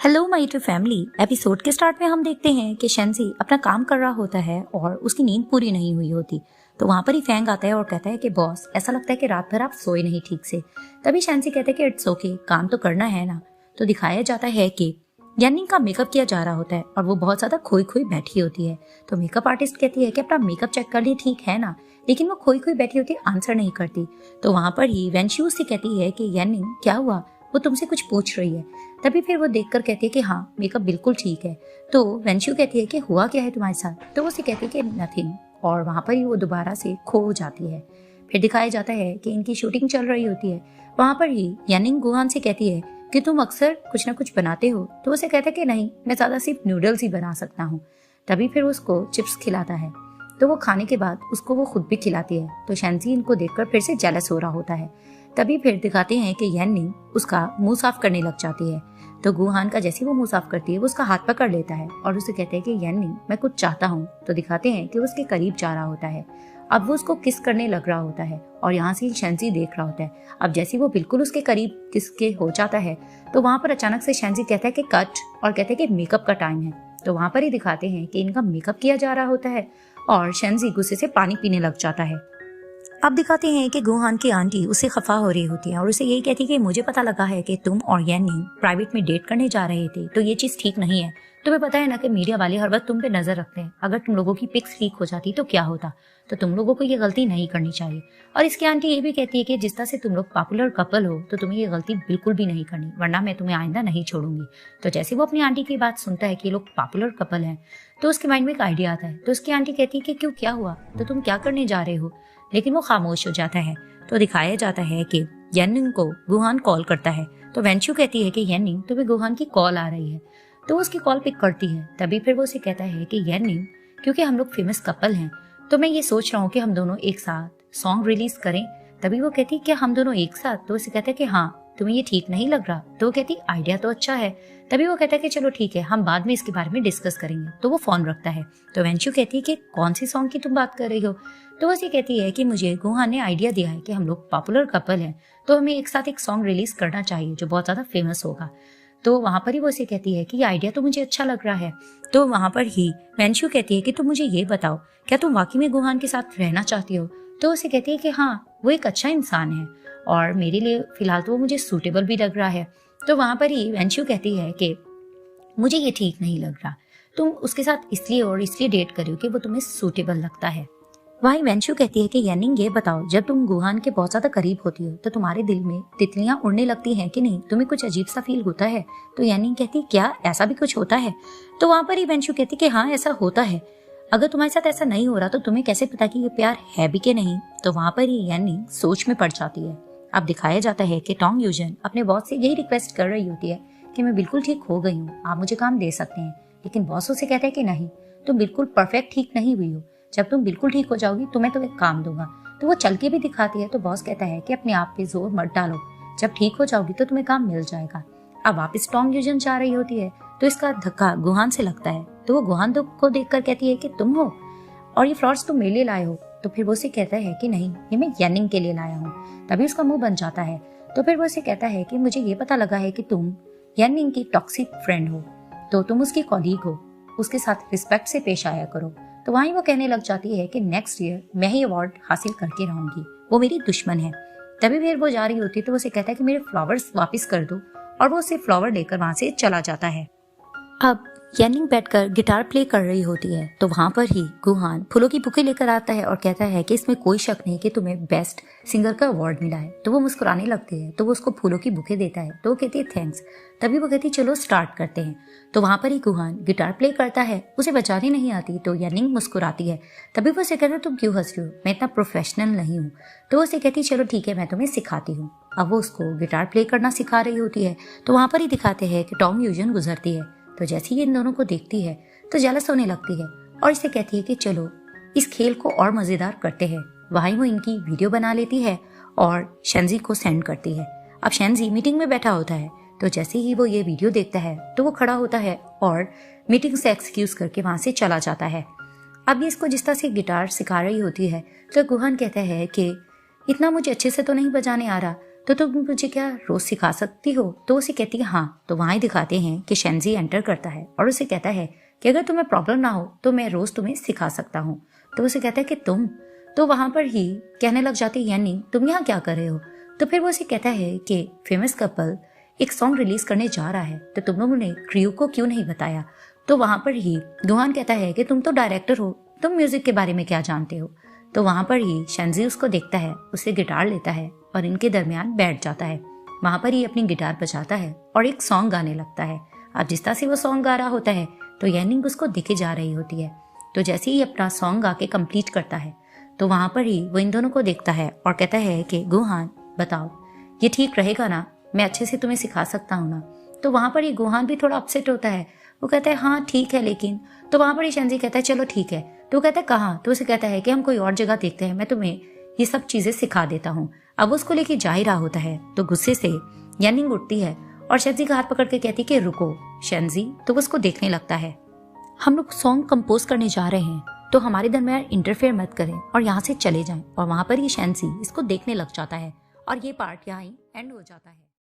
Hello my to family. Episode के start में हम देखते हैं कि शेंजी अपना काम कर रहा होता है और उसकी नींद पूरी नहीं हुई होती। तो वहाँ पर ही फैंग आता है और कहता है कि बॉस, ऐसा लगता है कि रात भर आप सोए नहीं ठीक से। तभी शेंजी कहते हैं कि इट्स ओके, काम तो करना है ना। तो दिखाया जाता है कि यानिंग का मेकअप किया जा रहा होता है और वो बहुत ज्यादा खोई खोई बैठी होती है। तो मेकअप आर्टिस्ट कहती है कि अपना मेकअप चेक कर लिए, ठीक है ना, लेकिन वो खोई खोई बैठी होती, आंसर नहीं करती। तो वहाँ पर ही वेंशू से कहती है कि यानिंग क्या हुआ, वो तुमसे कुछ पूछ रही है। तभी फिर वो देखकर कहती है कि हाँ, मेकअप बिल्कुल ठीक है। तो वेंशू कहती है कि हुआ क्या है तुम्हारे साथ। तो वो उसे कहती है कि नथिंग, और वहाँ पर ही वो दोबारा से खो जाती है। फिर दिखाया जाता है कि इनकी शूटिंग चल रही होती है। वहाँ पर ही यानिंग गुहान से कहती है कि तुम अक्सर कुछ ना कुछ बनाते हो। तो उसे कहता है कि नहीं, मैं ज्यादा सिर्फ नूडल्स ही बना सकता हूँ। तभी फिर उसको चिप्स खिलाता है। तो वो खाने के बाद उसको वो खुद भी खिलाती है। तो शेंजी इनको देखकर फिर से जेलस हो रहा होता है। तभी फिर दिखाते हैं कि यानिंग उसका मुंह साफ करने लग जाती है। तो गुहान का जैसे वो मुंह साफ करती है, वो उसका हाथ पकड़ लेता है और उसे कहते हैं कि यानिंग, मैं कुछ चाहता हूँ। तो दिखाते हैं कि वो उसके करीब जा रहा होता है। अब वो उसको किस करने लग रहा होता है और यहाँ से शेंजी देख रहा होता है। अब जैसे वो बिल्कुल उसके करीब किस के हो जाता है, तो वहाँ पर अचानक से शेंजी कहता है कि कट, और कहते हैं कि मेकअप का टाइम है। तो वहाँ पर ही दिखाते हैं कि इनका मेकअप किया जा रहा होता है और शेंजी गुस्से से पानी पीने लग जाता है। अब दिखाते हैं कि गुहान की आंटी उससे खफा हो रही होती है और उसे यही कहती है कि मुझे पता लगा है कि तुम और यानिंग प्राइवेट में डेट करने जा रहे थे, तो ये चीज ठीक नहीं है। तुम्हें पता है ना कि मीडिया वाले हर वक्त तुम पे नजर रखते हैं। अगर तुम लोगों की पिक्स लीक हो जाती तो क्या होता। तो तुम लोगों को ये गलती नहीं करनी चाहिए। और इसकी आंटी ये भी कहती है कि जिस तरह से तुम लोग पॉपुलर कपल हो, तो तुम्हें ये गलती बिल्कुल भी नहीं करनी, वरना मैं तुम्हें आइंदा नहीं छोड़ूंगी। तो जैसे वो अपनी आंटी की बात सुनता है कि ये लोग पॉपुलर कपल हैं, तो उसके माइंड में एक आइडिया आता है। तो उसकी आंटी कहती है कि क्यों, क्या हुआ, तो तुम क्या करने जा रहे हो। लेकिन वो खामोश हो जाता है। तो दिखाया जाता है कि यानिंग को गुहान कॉल करता है। तो वेंशू कहती है कि यानिंग, तुम्हें गुहान की कॉल आ रही है। तो उसकी कॉल पिक करती है। तभी फिर वो उसे कहता है कि यानिंग, क्योंकि हम लोग फेमस कपल हैं, तो मैं ये सोच रहा हूँ कि हम दोनों एक साथ सॉन्ग रिलीज करें। तभी वो कहती है कि हम दोनों एक साथ। तो उसे कहता है कि हाँ, तुम्हें ये ठीक नहीं लग रहा। तो वो कहती आइडिया तो अच्छा है। तभी वो कहता है कि चलो ठीक है, हम बाद में इसके बारे में डिस्कस करेंगे। तो वो फोन रखता है। तो वेंशू कहती है कि कौन सी सॉन्ग की तुम बात कर रही हो। तो वो कहती है कि मुझे गुहान ने आइडिया दिया है कि हम लोग पॉपुलर कपल हैं, तो हमें एक साथ एक सॉन्ग रिलीज करना चाहिए जो बहुत ज्यादा फेमस होगा। तो वहां पर ही वो उसे कहती है कि ये आइडिया तो मुझे अच्छा लग रहा है। तो वहां पर ही वेंशू कहती है कि तुम मुझे ये बताओ, क्या तुम वाकई में गुहान के साथ रहना चाहती हो। तो उसे कहती है कि हाँ, वो एक अच्छा इंसान है और मेरे लिए फिलहाल तो वो मुझे सूटेबल भी लग रहा है। तो वहां पर ही वेंशू कहती है कि मुझे ये ठीक नहीं लग रहा, तुम उसके साथ इसलिए डेट करो कि वो तुम्हें सूटेबल लगता है। वहीं वेंशू कहती है कि यानिंग, ये बताओ, जब तुम गुहान के बहुत ज्यादा करीब होती हो तो तुम्हारे दिल में तितलियां उड़ने लगती हैं कि नहीं, तुम्हें कुछ अजीब सा फील होता है। तो यानिंग कहती है क्या ऐसा भी कुछ होता है। तो वहां पर ही वेंशू कहती है कि हाँ, ऐसा होता है। अगर तुम्हारे साथ ऐसा नहीं हो रहा तो तुम्हें कैसे पता कि ये प्यार है भी कि नहीं। तो वहां पर ही यानिंग सोच में पड़ जाती है। अब दिखाया जाता है कि टोंग यूजन अपने बॉस से यही रिक्वेस्ट कर रही होती है कि मैं बिल्कुल ठीक हो गई हूँ, आप मुझे काम दे सकते हैं। लेकिन बॉस उसे कहता है कि नहीं, तुम बिल्कुल परफेक्ट ठीक नहीं हुई हो, जब तुम बिल्कुल ठीक हो जाओगी तो मैं तुम्हें काम दूंगा। तो वो चल के भी दिखाती है। तो बॉस कहता है कि अपने आप पे जोर मत डालो, जब ठीक हो जाओगी तो तुम्हें काम मिल जाएगा। अब वापस टोंग यूजन जा रही होती है तो इसका धक्का गुहान से लगता है। तो वो गुहान को देखकर कहती है कि तुम हो और ये फ्लावर्स तुम मेरे लिए लाए हो। तो फिर वो उसे कहता है कि नहीं, ये मैं यानिंग के लिए लाया हूँ। तभी उसका मुंह बन जाता है। तो फिर वो उसे कहता है कि मुझे ये पता लगा है कि तुम यानिंग की टॉक्सिक फ्रेंड हो, तो तुम उसकी कॉलीग हो, उसके साथ रिस्पेक्ट से पेश आया करो। तो वहीं वो कहने लग जाती है कि नेक्स्ट ईयर मैं ही अवार्ड हासिल करके रहूंगी, वो मेरी दुश्मन है। तभी फिर वो जा रही होती है तो वो उसे कहता है कि मेरे फ्लावर्स वापस कर दो, और वो उसे फ्लावर लेकर वहां से चला जाता है। अब यानिंग बैठकर गिटार प्ले कर रही होती है। तो वहां पर ही गुहान फूलों की बुके लेकर आता है और कहता है कि इसमें कोई शक नहीं कि तुम्हें बेस्ट सिंगर का अवार्ड मिला है। तो वो मुस्कुराने लगती है। तो वो उसको फूलों की बुके देता है। तो वो कहती है थैंक्स। तभी वो कहती है चलो स्टार्ट करते हैं। तो वहां पर ही गुहान गिटार प्ले करता है, उसे बजाने नहीं आती। तो यानिंग मुस्कुराती है। तभी वो उसे कहता है तुम क्यों हंस रही हो, मैं इतना प्रोफेशनल नहीं हूँ। तो वो उसे कहती है चलो ठीक है, मैं तुम्हें सिखाती हूँ। अब वो उसको गिटार प्ले करना सिखा रही होती है। तो वहां पर ही दिखाते हैं कि टोंग यूजन गुजरती है। तो जैसे ही इन दोनों को देखती है तो जेलस होने लगती है और इसे कहती है कि चलो इस खेल को और मजेदार करते हैं। वहीं वो इनकी वीडियो बना लेती है और शेंजी को सेंड करती है। अब शेंजी मीटिंग में बैठा होता है। तो जैसे ही वो ये वीडियो देखता है तो वो खड़ा होता है और मीटिंग से एक्सक्यूज करके वहां से चला जाता है। अब ये इसको जिस तरह से गिटार सिखा रही होती है तो गुहान कहता है कि इतना मुझे अच्छे से तो नहीं बजाने आ रहा, तो तुम मुझे क्या रोज सिखा सकती हो? तो उसे कहती है हाँ। तो वहां ही दिखाते हैं कि शेंजी एंटर करता है और उसे कहता है कि अगर तुम्हें प्रॉब्लम ना हो तो मैं रोज तुम्हें सिखा सकता हूँ। तो उसे कहता है कि तुम, तो वहां पर ही कहने लग जाती है यानी तुम यहाँ क्या कर रहे हो? तो फिर वो उसे कहता है कि फेमस कपल एक सॉन्ग रिलीज करने जा रहा है, तो तुम लोगों ने क्रू को क्यों नहीं बताया? तो वहां पर ही गुहान कहता है कि तुम तो डायरेक्टर हो, तुम म्यूजिक के बारे में क्या जानते हो? तो वहां पर ही शेंजी उसको देखता है, उसे गिटार लेता है और इनके दरमियान बैठ जाता है। वहां पर ही अपनी गिटार बजाता है और एक सॉन्ग गाने लगता है। अब जिस तरह से वो सॉन्ग गा रहा होता है तो येनिंग उसको दिखे जा रही होती है। तो जैसे ही अपना सॉन्ग गा के कंप्लीट करता है तो वहां पर ही वो इन दोनों को देखता है और कहता है कि गुहान बताओ, ये ठीक रहेगा ना? मैं अच्छे से तुम्हें सिखा सकता हूँ ना? तो वहां पर ही गुहान भी थोड़ा अपसेट होता है। वो कहता है हाँ ठीक है लेकिन। तो वहां पर ही शेंजी कहता है चलो ठीक है। तो वो कहता है कहाँ? तो उसे कहता है कि हम कोई और जगह देखते हैं, मैं तुम्हें ये सब चीजें सिखा देता हूँ। अब उसको लेके जा ही रहा होता है तो गुस्से से येनिंग उठती है और शेंजी का हाथ पकड़ के कहती है कि रुको शेंजी। तो वो उसको देखने लगता है। हम लोग सॉन्ग कंपोज करने जा रहे हैं तो हमारे दरमियान इंटरफेयर मत करें और यहाँ से चले जाएं। और वहां पर ही शेंजी इसको देखने लग जाता है और ये पार्ट यहाँ ही एंड हो जाता है।